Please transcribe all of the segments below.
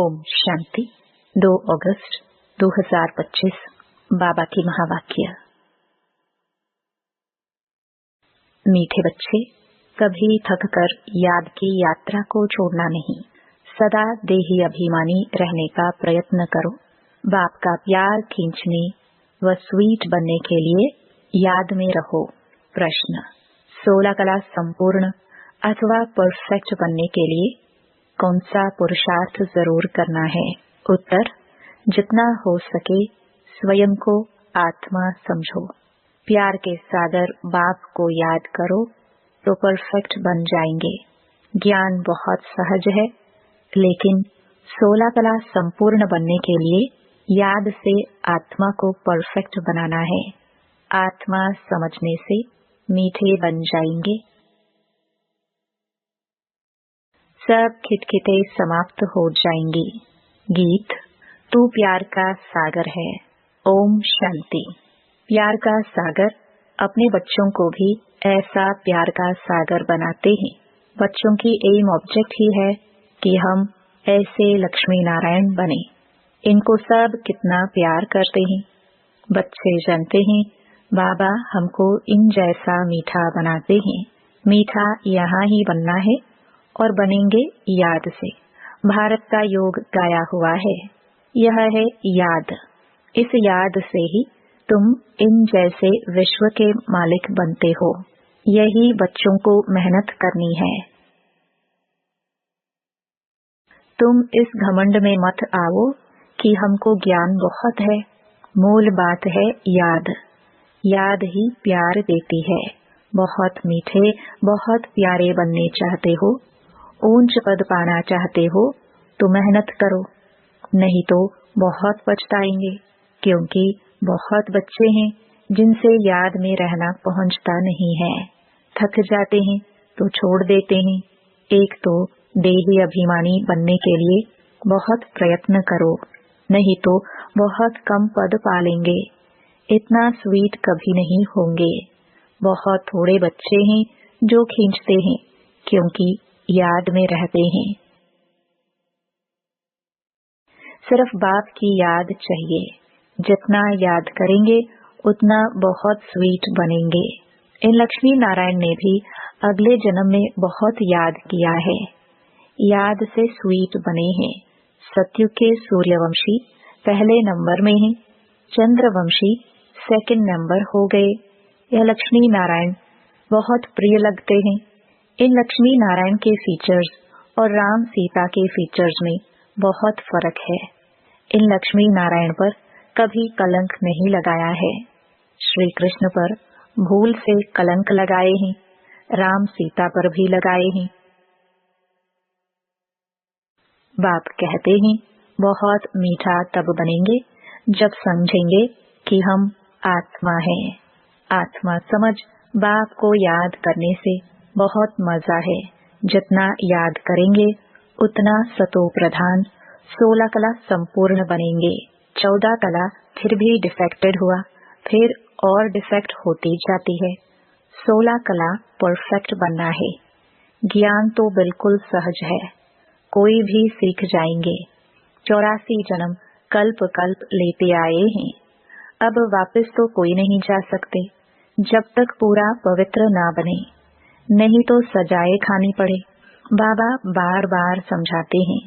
ओम शांति। 2 अगस्त 2025 बाबा की महावाक्य। मीठे बच्चे, कभी थककर याद की यात्रा को छोड़ना नहीं। सदा देही अभिमानी रहने का प्रयत्न करो। बाप का प्यार खींचने व स्वीट बनने के लिए याद में रहो। प्रश्न: 16 कला संपूर्ण अथवा परफेक्ट बनने के लिए कौन सा पुरुषार्थ जरूर करना है? उत्तर: जितना हो सके स्वयं को आत्मा समझो। प्यार के सागर बाप को याद करो तो परफेक्ट बन जाएंगे। ज्ञान बहुत सहज है, लेकिन 16 कला संपूर्ण बनने के लिए याद से आत्मा को परफेक्ट बनाना है। आत्मा समझने से मीठे बन जाएंगे। सब खिटखिटे समाप्त हो जाएंगी। गीत: तू प्यार का सागर है। ओम शांति। प्यार का सागर अपने बच्चों को भी ऐसा प्यार का सागर बनाते हैं। बच्चों की एम ऑब्जेक्ट ही है कि हम ऐसे लक्ष्मी नारायण बने। इनको सब कितना प्यार करते हैं। बच्चे जानते हैं बाबा हमको इन जैसा मीठा बनाते हैं। मीठा यहाँ ही बनना है और बनेंगे याद से। भारत का योग गाया हुआ है, यह है याद। इस याद से ही तुम इन जैसे विश्व के मालिक बनते हो। यही बच्चों को मेहनत करनी है। तुम इस घमंड में मत आओ कि हमको ज्ञान बहुत है। मूल बात है याद। याद ही प्यार देती है। बहुत मीठे, बहुत प्यारे बनने चाहते हो, ऊंच पद पाना चाहते हो तो मेहनत करो, नहीं तो बहुत पछताएंगे। क्योंकि बहुत बच्चे हैं जिनसे याद में रहना पहुंचता नहीं है। थक जाते हैं तो छोड़ देते हैं। एक तो देही अभिमानी बनने के लिए बहुत प्रयत्न करो, नहीं तो बहुत कम पद पालेंगे। इतना स्वीट कभी नहीं होंगे। बहुत थोड़े बच्चे हैं जो खींचते हैं, क्योंकि याद में रहते हैं। सिर्फ बाप की याद चाहिए। जितना याद करेंगे उतना बहुत स्वीट बनेंगे। इन लक्ष्मी नारायण ने भी अगले जन्म में बहुत याद किया है। याद से स्वीट बने हैं। सत्युग के सूर्यवंशी पहले नंबर में हैं, चंद्रवंशी सेकंड नंबर हो गए। यह लक्ष्मी नारायण बहुत प्रिय लगते हैं। इन लक्ष्मी नारायण के फीचर्स और राम सीता के फीचर्स में बहुत फर्क है। इन लक्ष्मी नारायण पर कभी कलंक नहीं लगाया है। श्री कृष्ण पर भूल से कलंक लगाए हैं, राम सीता पर भी लगाए हैं। बाप कहते हैं बहुत मीठा तब बनेंगे जब समझेंगे कि हम आत्मा हैं। आत्मा समझ बाप को याद करने से बहुत मजा है। जितना याद करेंगे उतना सतो प्रधान 16 कला संपूर्ण बनेंगे। 14 कला फिर भी डिफेक्टेड हुआ, फिर और डिफेक्ट होती जाती है। 16 कला परफेक्ट बनना है। ज्ञान तो बिल्कुल सहज है, कोई भी सीख जाएंगे। 84 जन्म कल्प कल्प लेते आए हैं। अब वापस तो कोई नहीं जा सकते जब तक पूरा पवित्र ना बने, नहीं तो सजाए खानी पड़े। बाबा बार बार समझाते हैं।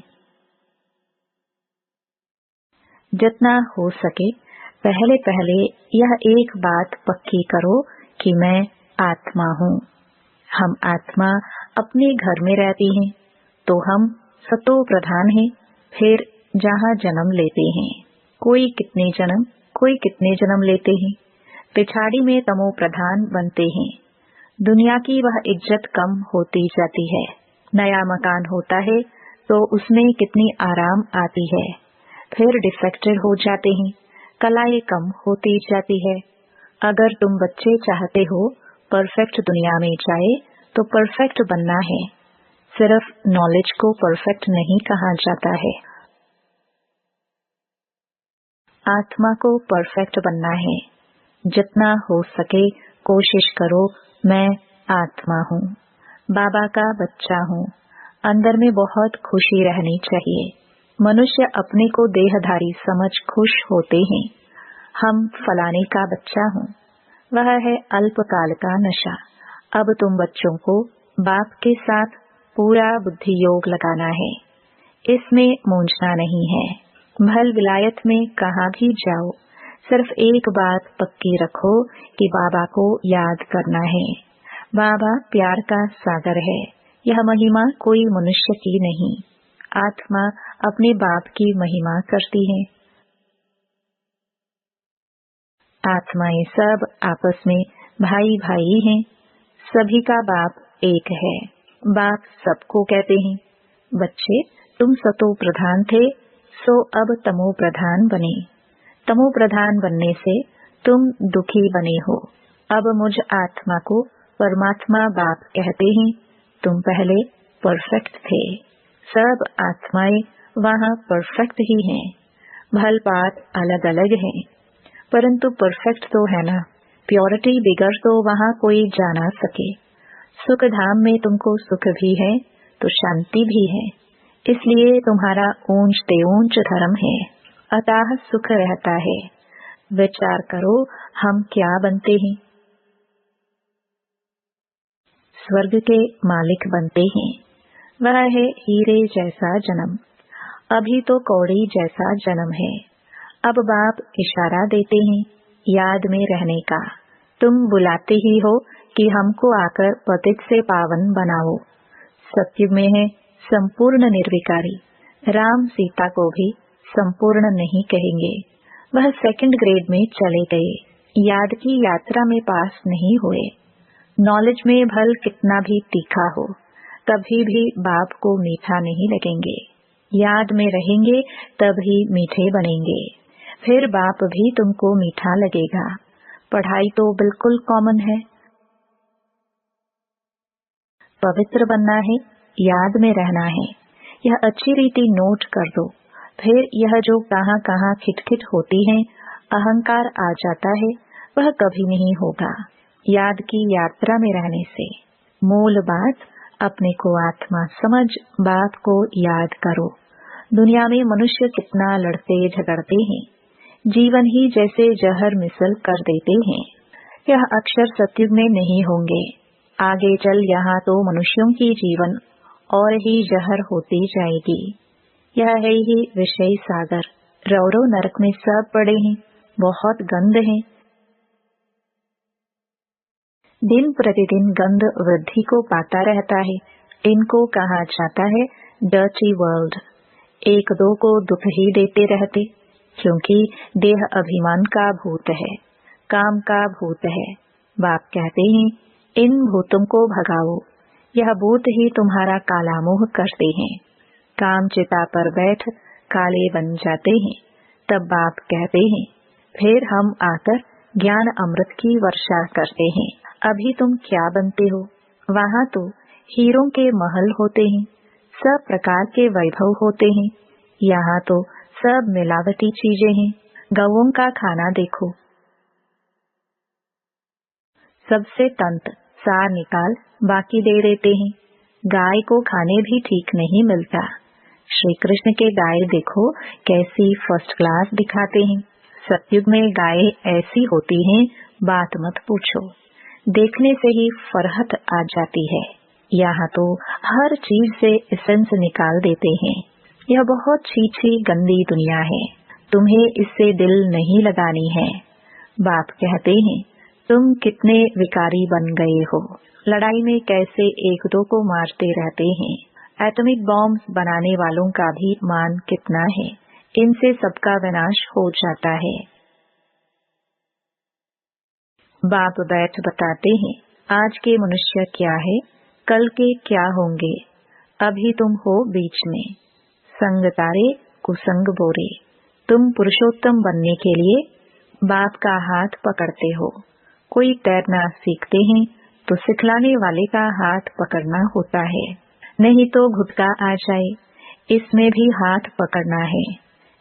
जितना हो सके पहले पहले यह एक बात पक्की करो कि मैं आत्मा हूँ। हम आत्मा अपने घर में रहती हैं तो हम सतो प्रधान हैं। फिर जहाँ जन्म लेते हैं, कोई कितने जन्म लेते हैं, पिछाड़ी में तमो प्रधान बनते हैं। दुनिया की वह इज्जत कम होती जाती है। नया मकान होता है तो उसमें कितनी आराम आती है। फिर डिफेक्टेड हो जाते हैं, कलाएं कम होती जाती है। अगर तुम बच्चे चाहते हो परफेक्ट दुनिया में जाए तो परफेक्ट बनना है। सिर्फ नॉलेज को परफेक्ट नहीं कहा जाता है। आत्मा को परफेक्ट बनना है। जितना हो सके कोशिश करो मैं आत्मा हूँ, बाबा का बच्चा हूँ। अंदर में बहुत खुशी रहनी चाहिए। मनुष्य अपने को देहधारी समझ खुश होते हैं। हम फलाने का बच्चा हूँ, वह है अल्पकाल का नशा। अब तुम बच्चों को बाप के साथ पूरा बुद्धि योग लगाना है, इसमें मूंझना नहीं है। भल विलायत में कहाँ भी जाओ, सिर्फ एक बात पक्की रखो कि बाबा को याद करना है। बाबा प्यार का सागर है। यह महिमा कोई मनुष्य की नहीं, आत्मा अपने बाप की महिमा करती है। आत्माएं सब आपस में भाई भाई हैं। सभी का बाप एक है। बाप सबको कहते हैं, बच्चे तुम सतो प्रधान थे, सो अब तमो प्रधान बने। तमो प्रधान बनने से तुम दुखी बने हो। अब मुझ आत्मा को परमात्मा बाप कहते हैं। तुम पहले परफेक्ट थे। सब आत्माएं वहाँ परफेक्ट ही हैं। भल बात अलग अलग है, परंतु परफेक्ट तो है ना। प्योरिटी बिगर तो वहाँ कोई जा ना सके। सुख धाम में तुमको सुख भी है तो शांति भी है, इसलिए तुम्हारा ऊंच ते ऊंच धर्म है, अतः सुख रहता है। विचार करो हम क्या बनते हैं। स्वर्ग के मालिक बनते हैं। वह है हीरे जैसा जन्म। अभी तो कौड़ी जैसा जन्म है। अब बाप इशारा देते हैं याद में रहने का। तुम बुलाते ही हो कि हमको आकर पतित से पावन बनाओ। सत्युग में है संपूर्ण निर्विकारी। राम सीता को भी संपूर्ण नहीं कहेंगे, वह सेकंड ग्रेड में चले गए। याद की यात्रा में पास नहीं हुए। नॉलेज में भल कितना भी तीखा हो, कभी भी बाप को मीठा नहीं लगेंगे। याद में रहेंगे तभी मीठे बनेंगे, फिर बाप भी तुमको मीठा लगेगा। पढ़ाई तो बिल्कुल कॉमन है। पवित्र बनना है, याद में रहना है। यह अच्छी रीति नोट कर दो। फिर यह जो कहाँ कहाँ खिटखिट होती है, अहंकार आ जाता है, वह कभी नहीं होगा याद की यात्रा में रहने से। मूल बात, अपने को आत्मा समझ बात को याद करो। दुनिया में मनुष्य कितना लड़ते झगड़ते हैं, जीवन ही जैसे जहर मिसल कर देते हैं। यह अक्षर सत्युग में नहीं होंगे। आगे चल यहाँ तो मनुष्यों की जीवन और ही जहर होती जाएगी। यह है ही विषय सागर। रौरो नरक में सब पड़े हैं, बहुत गंध है। दिन प्रतिदिन गंध वृद्धि को पाता रहता है। इनको कहा जाता है डर्टी वर्ल्ड। एक दो को दुख ही देते रहते, क्योंकि देह अभिमान का भूत है, काम का भूत है। बाप कहते हैं इन भूतों को भगाओ। यह भूत ही तुम्हारा काला मोह करते हैं। काम चिता पर बैठ काले बन जाते हैं। तब बाप कहते हैं फिर हम आकर ज्ञान अमृत की वर्षा करते हैं। अभी तुम क्या बनते हो? वहाँ तो हीरों के महल होते हैं, सब प्रकार के वैभव होते हैं। यहाँ तो सब मिलावटी चीजें हैं। गौओं का खाना देखो, सबसे तंत सार निकाल बाकी दे देते हैं। गाय को खाने भी ठीक नहीं मिलता। श्री कृष्ण के गाय देखो कैसी फर्स्ट क्लास दिखाते हैं। सतयुग में गाय ऐसी होती हैं, बात मत पूछो। देखने से ही फरहत आ जाती है। यहाँ तो हर चीज से एसेंस निकाल देते हैं। यह बहुत छीछी गंदी दुनिया है, तुम्हें इससे दिल नहीं लगानी है। बाप कहते हैं तुम कितने विकारी बन गए हो। लड़ाई में कैसे एक दो को मारते रहते हैं। एटॉमिक बॉम्ब बनाने वालों का भी मान कितना है, इनसे सबका विनाश हो जाता है। बाप बैठ बताते हैं आज के मनुष्य क्या है, कल के क्या होंगे। अभी तुम हो बीच में, संग तारे कुसंग बोरे। तुम पुरुषोत्तम बनने के लिए बाप का हाथ पकड़ते हो। कोई तैरना सीखते हैं तो सिखलाने वाले का हाथ पकड़ना होता है, नहीं तो घुटका आ जाए, इसमें भी हाथ पकड़ना है,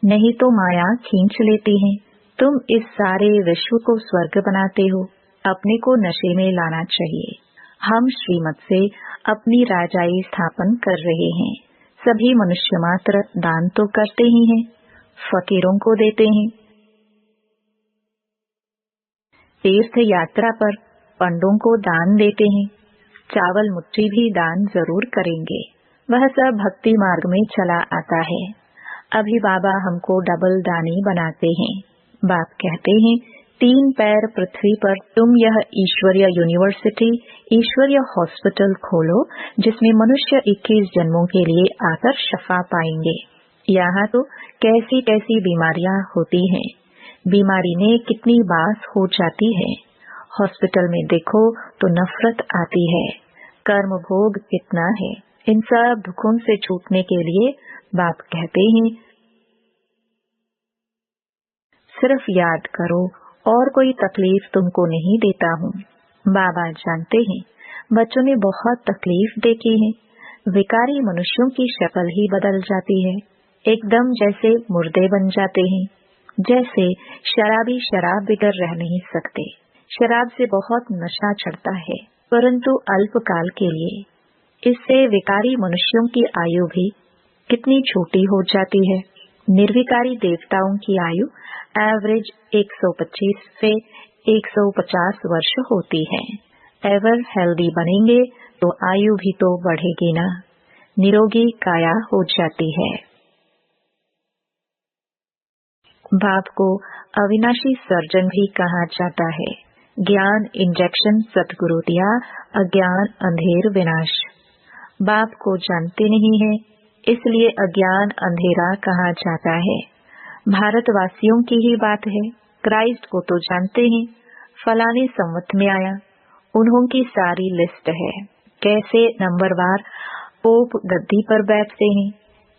नहीं तो माया खींच लेती है। तुम इस सारे विश्व को स्वर्ग बनाते हो, अपने को नशे में लाना चाहिए। हम श्रीमत से अपनी राजाई स्थापन कर रहे हैं। सभी मनुष्य मात्र दान तो करते ही हैं, फकीरों को देते हैं। तीर्थ यात्रा पर पंडों को दान देते हैं, चावल मुट्ठी भी दान जरूर करेंगे। वह सब भक्ति मार्ग में चला आता है। अभी बाबा हमको डबल दानी बनाते हैं। बाप कहते हैं, 3 पैर पृथ्वी पर तुम यह ईश्वरीय यूनिवर्सिटी, ईश्वरीय हॉस्पिटल खोलो, जिसमें मनुष्य 21 जन्मों के लिए आकर शफा पाएंगे। यहाँ तो कैसी कैसी बीमारियां होती हैं, बीमारी में कितनी बास हो जाती है। हॉस्पिटल में देखो तो नफरत आती है, कर्म भोग कितना है। इन सब दुखों से छूटने के लिए बाप कहते हैं, सिर्फ याद करो, और कोई तकलीफ तुमको नहीं देता हूँ। बाबा जानते हैं, बच्चों ने बहुत तकलीफ देखी है। विकारी मनुष्यों की शक्ल ही बदल जाती है, एकदम जैसे मुर्दे बन जाते हैं। जैसे शराबी शराब बिगर रह नहीं सकते। शराब से बहुत नशा चढ़ता है, परंतु अल्पकाल के लिए। इससे विकारी मनुष्यों की आयु भी कितनी छोटी हो जाती है। निर्विकारी देवताओं की आयु एवरेज 125 से 150 वर्ष होती है। एवर हेल्दी बनेंगे तो आयु भी तो बढ़ेगी ना, निरोगी काया हो जाती है। बाप को अविनाशी सर्जन भी कहा जाता है। ज्ञान इंजेक्शन सतगुरु दिया, अज्ञान अंधेर विनाश। बाप को जानते नहीं है, इसलिए अज्ञान अंधेरा कहा जाता है। भारतवासियों की ही बात है। क्राइस्ट को तो जानते हैं, फलाने संवत में आया, उन्हों की सारी लिस्ट है। कैसे नंबरवार पोप गद्दी पर बैठते हैं।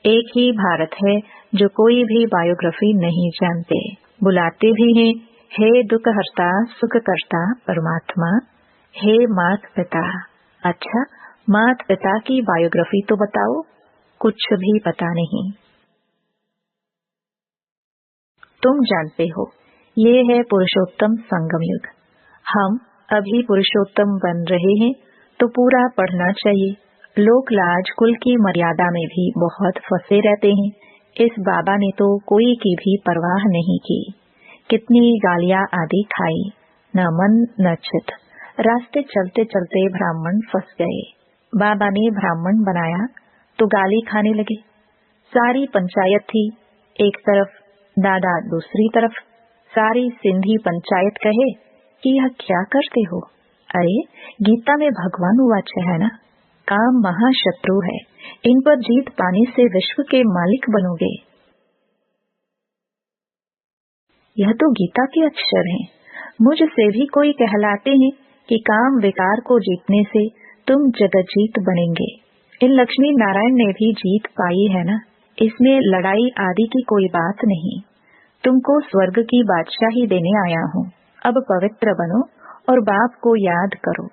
एक ही भारत है जो कोई भी बायोग्राफी नहीं जानते। बुलाते भी हैं, हे दुख हरता सुख करता परमात्मा, हे मात पिता। अच्छा, मात पिता की बायोग्राफी तो बताओ। कुछ भी पता नहीं। तुम जानते हो, ये है पुरुषोत्तम संगम युग। हम अभी पुरुषोत्तम बन रहे हैं, तो पूरा पढ़ना चाहिए। लोक लाज कुल की मर्यादा में भी बहुत फंसे रहते हैं। इस बाबा ने तो कोई की भी परवाह नहीं की। कितनी गालियां आदि खाई, न मन न चित। रास्ते चलते चलते ब्राह्मण फंस गए। बाबा ने ब्राह्मण बनाया तो गाली खाने लगे। सारी पंचायत थी एक तरफ, दादा दूसरी तरफ। सारी सिंधी पंचायत कहे कि यह क्या करते हो। अरे, गीता में भगवान वाचा है ना, काम महाशत्रु है, इन पर जीत पाने से विश्व के मालिक बनोगे। यह तो गीता के अक्षर हैं। मुझसे भी कोई कहलाते हैं कि काम विकार को जीतने से तुम जगत जीत बनेंगे। इन लक्ष्मी नारायण ने भी जीत पाई है ना, इसमें लड़ाई आदि की कोई बात नहीं। तुमको स्वर्ग की बादशाही देने आया हूँ। अब पवित्र बनो और बाप को याद करो।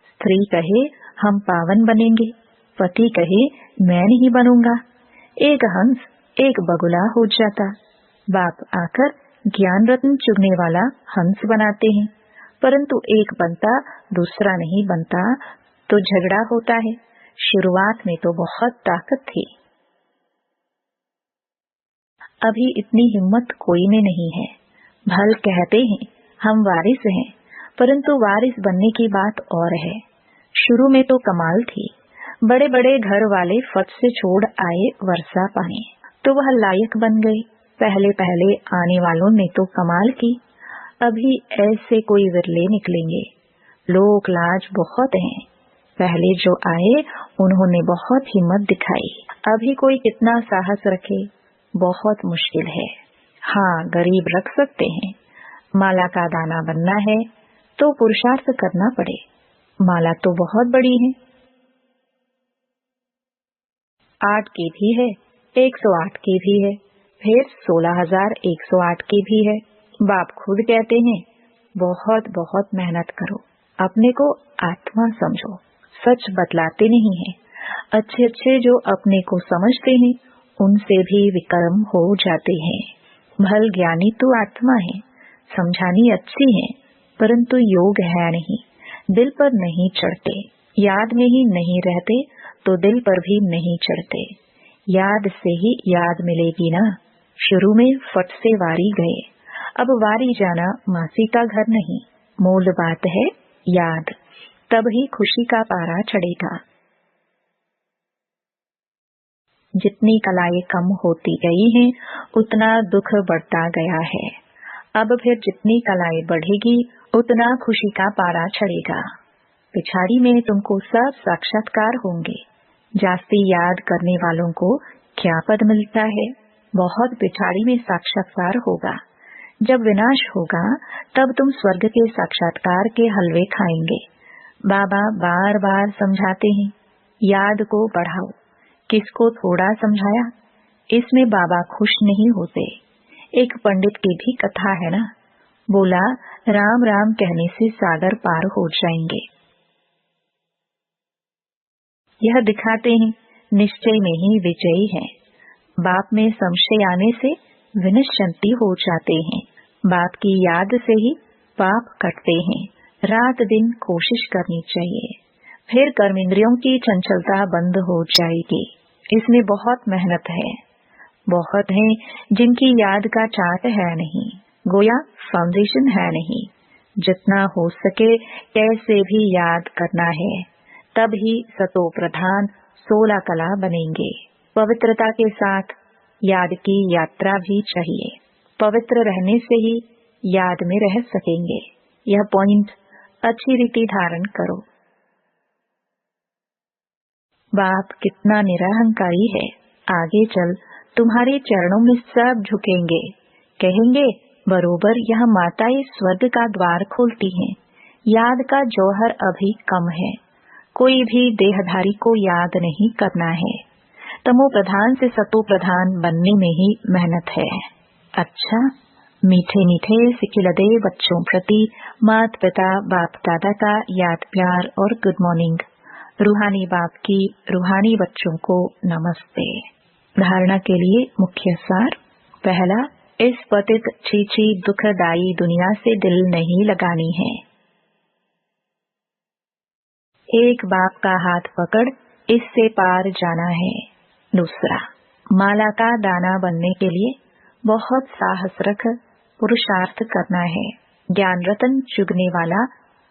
स्त्री कहे हम पावन बनेंगे, पति कहे मैं नहीं बनूंगा। एक हंस एक बगुला हो जाता। बाप आकर ज्ञान रत्न चुगने वाला हंस बनाते हैं, परंतु एक बनता दूसरा नहीं बनता तो झगड़ा होता है। शुरुआत में तो बहुत ताकत थी, अभी इतनी हिम्मत कोई में नहीं है। भल कहते हैं हम वारिस हैं, परंतु वारिस बनने की बात और है। शुरू में तो कमाल थी, बड़े बड़े घर वाले फट से छोड़ आए वर्षा पानी, तो वह लायक बन गए। पहले पहले आने वालों ने तो कमाल की, अभी ऐसे कोई विरले निकलेंगे। लोक लाज बहुत हैं। पहले जो आए उन्होंने बहुत हिम्मत दिखाई, अभी कोई कितना साहस रखे, बहुत मुश्किल है। हाँ, गरीब रख सकते हैं। माला का दाना बनना है तो पुरुषार्थ करना पड़े। माला तो बहुत बड़ी है, 8 की भी है, 108 की भी है, फिर 16,108 की भी है। बाप खुद कहते हैं बहुत बहुत मेहनत करो, अपने को आत्मा समझो। सच बतलाते नहीं है। अच्छे अच्छे जो अपने को समझते हैं उनसे भी विकर्म हो जाते हैं। भल ज्ञानी तो आत्मा है, समझानी अच्छी है, परंतु योग है नहीं, दिल पर नहीं चढ़ते। याद में ही नहीं रहते तो दिल पर भी नहीं चढ़ते। याद से ही याद मिलेगी ना। शुरू में फट से वारी गए, अब वारी जाना मासी का घर नहीं। मूल बात है याद, तब ही खुशी का पारा चढ़ेगा। जितनी कलाएं कम होती गई हैं, उतना दुख बढ़ता गया है। अब फिर जितनी कलाएं बढ़ेगी, उतना खुशी का पारा चढ़ेगा। पिछाड़ी में तुमको सब साक्षात्कार होंगे। जास्ती याद करने वालों को क्या पद मिलता है? बहुत पिछाड़ी में साक्षात्कार होगा। जब विनाश होगा, तब तुम स्वर्ग के साक्षात्कार के हलवे खाएंगे। बाबा बार बार समझाते हैं, याद को बढ़ाओ। किसको थोड़ा समझाया? इसमें बाबा खुश नहीं होते। एक पंडित की भी कथा है ना, बोला राम राम कहने से सागर पार हो जाएंगे। यह दिखाते हैं निश्चय में ही विजयी है। बाप में संशय आने से विनिश्चंती हो जाते हैं। बाप की याद से ही पाप कटते हैं। रात दिन कोशिश करनी चाहिए, फिर कर्मेंद्रियों की चंचलता बंद हो जाएगी। इसमें बहुत मेहनत है। बहुत हैं जिनकी याद का चार्ट है नहीं, गोया फाउंडेशन है नहीं। जितना हो सके कैसे भी याद करना है, तब ही सतो प्रधान 16 कला बनेंगे। पवित्रता के साथ याद की यात्रा भी चाहिए। पवित्र रहने से ही याद में रह सकेंगे। यह पॉइंट अच्छी रीति धारण करो। बाप कितना निरहंकारी है। आगे चल तुम्हारे चरणों में सब झुकेंगे, कहेंगे बरोबर यह माताएं स्वर्ग का द्वार खोलती हैं। याद का जौहर अभी कम है। कोई भी देहधारी को याद नहीं करना है। तमो प्रधान से सतो प्रधान बनने में ही मेहनत है। अच्छा, मीठे मीठे सिखिलदे बच्चों प्रति मात पिता बाप दादा का याद प्यार और गुड मॉर्निंग। रूहानी बाप की रूहानी बच्चों को नमस्ते। धारणा के लिए मुख्य सार। पहला, इस पतित छीछी दुखदायी दुनिया से दिल नहीं लगानी है। एक बाप का हाथ पकड़ इससे पार जाना है। दूसरा, माला का दाना बनने के लिए बहुत साहस रख पुरुषार्थ करना है। ज्ञान रतन चुगने वाला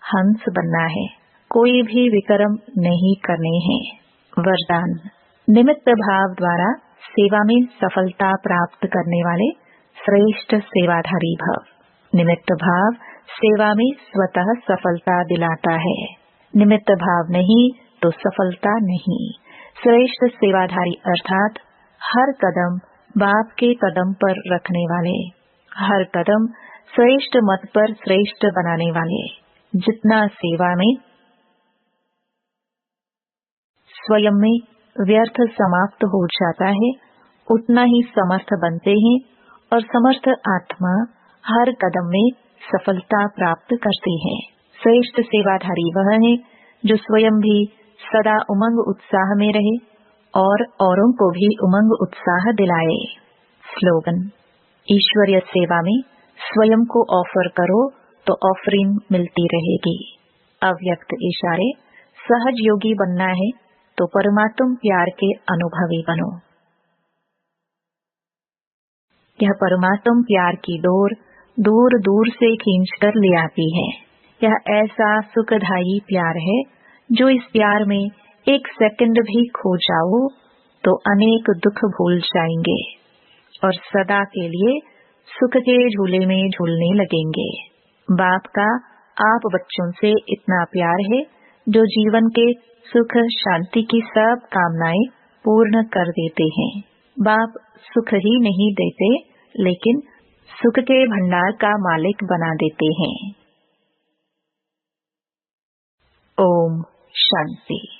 हंस बनना है। कोई भी विक्रम नहीं करने हैं। वरदान, निमित्त भाव द्वारा सेवा में सफलता प्राप्त करने वाले श्रेष्ठ सेवाधारी भव। निमित्त भाव सेवा में स्वतः सफलता दिलाता है। निमित्त भाव नहीं तो सफलता नहीं। श्रेष्ठ सेवाधारी अर्थात हर कदम बाप के कदम पर रखने वाले, हर कदम श्रेष्ठ मत पर श्रेष्ठ बनाने वाले। जितना सेवा में स्वयं में व्यर्थ समाप्त हो जाता है, उतना ही समर्थ बनते हैं और समर्थ आत्मा हर कदम में सफलता प्राप्त करती है। श्रेष्ठ सेवाधारी वह है जो स्वयं भी सदा उमंग उत्साह में रहे और औरों को भी उमंग उत्साह दिलाए। स्लोगन, ईश्वरीय सेवा में स्वयं को ऑफर करो तो ऑफरिंग मिलती रहेगी। अव्यक्त इशारे, सहज योगी बनना है तो परमात्म प्यार के अनुभवी बनो। यह परमात्म प्यार की डोर दूर दूर से खींचकर ले आती है। यह ऐसा सुखदायी प्यार है, जो इस प्यार में एक सेकंड भी खो जाओ तो अनेक दुख भूल जाएंगे और सदा के लिए सुख के झूले में झूलने लगेंगे। बाप का आप बच्चों से इतना प्यार है जो जीवन के सुख शांति की सब कामनाएं पूर्ण कर देते हैं। बाप सुख ही नहीं देते, लेकिन सुख के भंडार का मालिक बना देते हैं। ओम शांति।